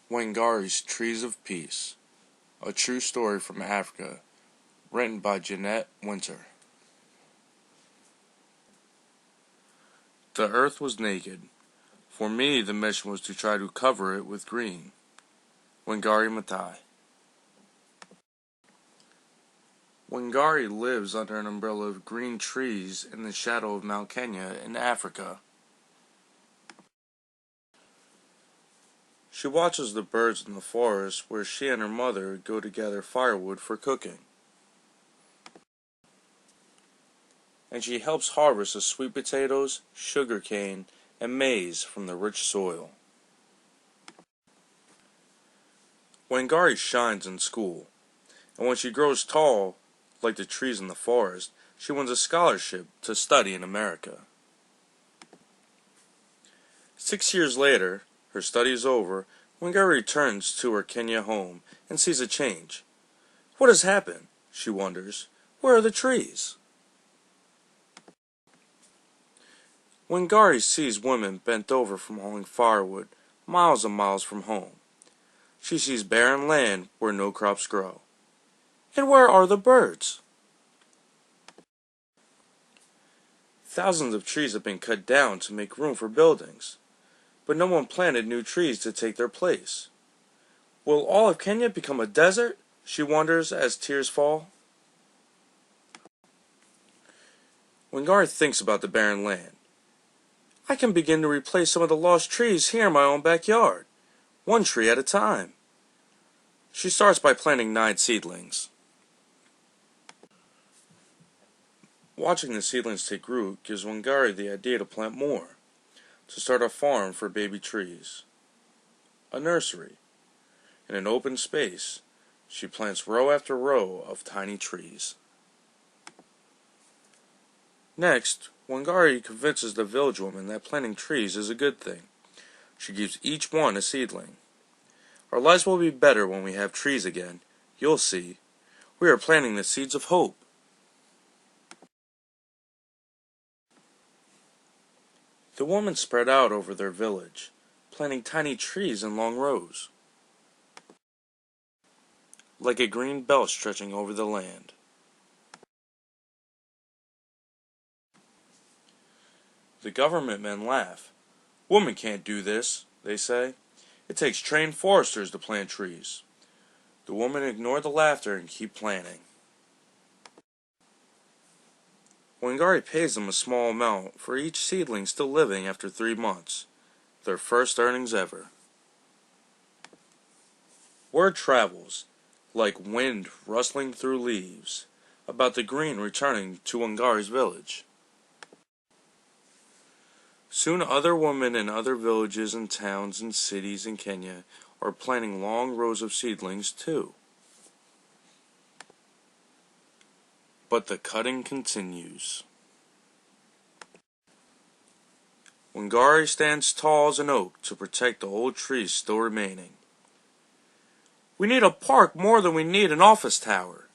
Wangari's Trees of Peace, a true story from Africa, written by Jeanette Winter. The earth was naked. For me, the mission was to try to cover it with green. Wangari Maathai. Wangari lives under an umbrella of green trees in the shadow of Mount Kenya in Africa. She watches the birds in the forest where she and her mother go to gather firewood for cooking. And she helps harvest the sweet potatoes, sugar cane, and maize from the rich soil. Wangari shines in school, and when she grows tall, like the trees in the forest, she wins a scholarship to study in America. 6 years later, her studies over, Wangari returns to her Kenya home and sees a change. What has happened? She wonders. Where are the trees? Wangari sees women bent over from hauling firewood, miles and miles from home. She sees barren land where no crops grow. And where are the birds? Thousands of trees have been cut down to make room for buildings, but no one planted new trees to take their place. Will all of Kenya become a desert? She wonders as tears fall. Wangari thinks about the barren land. I can begin to replace some of the lost trees here in my own backyard, one tree at a time. She starts by planting 9 seedlings. Watching the seedlings take root gives Wangari the idea to plant more, to start a farm for baby trees. A nursery. In an open space, she plants row after row of tiny trees. Next, Wangari convinces the village woman that planting trees is a good thing. She gives each one a seedling. Our lives will be better when we have trees again. You'll see. We are planting the seeds of hope. The woman spread out over their village, planting tiny trees in long rows, like a green belt stretching over the land. The government men laugh. Women can't do this, they say. It takes trained foresters to plant trees. The women ignore the laughter and keep planting. Wangari pays them a small amount for each seedling still living after 3 months, their first earnings ever. Word travels, like wind rustling through leaves, about the green returning to Wangari's village. Soon other women in other villages and towns and cities in Kenya are planting long rows of seedlings too. But the cutting continues. Wangari stands tall as an oak to protect the old trees still remaining. We need a park more than we need an office tower.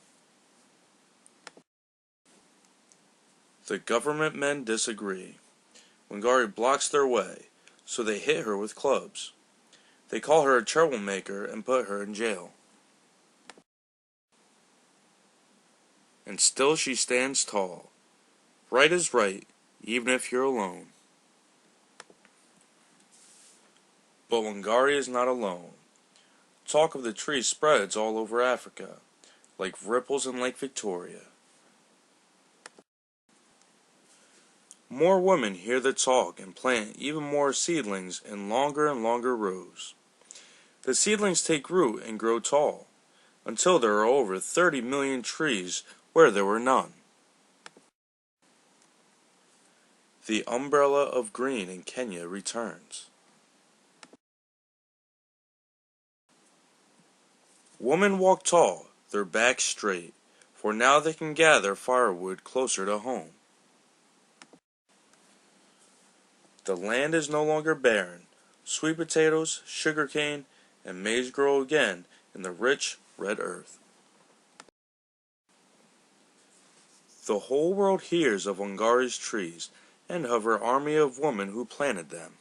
The government men disagree. Wangari blocks their way, so they hit her with clubs. They call her a troublemaker and put her in jail. And still she stands tall. Right is right, even if you're alone. But Wangari is not alone. Talk of the tree spreads all over Africa, like ripples in Lake Victoria. More women hear the talk and plant even more seedlings in longer and longer rows. The seedlings take root and grow tall, until there are over 30 million trees where there were none. The umbrella of green in Kenya returns. Women walk tall, their backs straight, for now they can gather firewood closer to home. The land is no longer barren. Sweet potatoes, sugar cane, and maize grow again in the rich red earth. The whole world hears of Wangari's trees and of her army of women who planted them.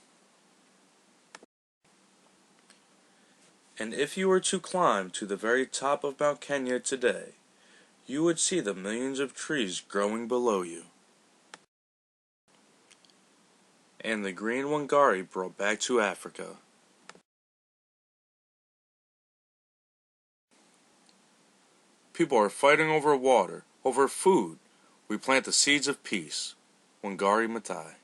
And if you were to climb to the very top of Mount Kenya today, you would see the millions of trees growing below you. And the green Wangari brought back to Africa. People are fighting over water, over food. We plant the seeds of peace. Wangari Maathai.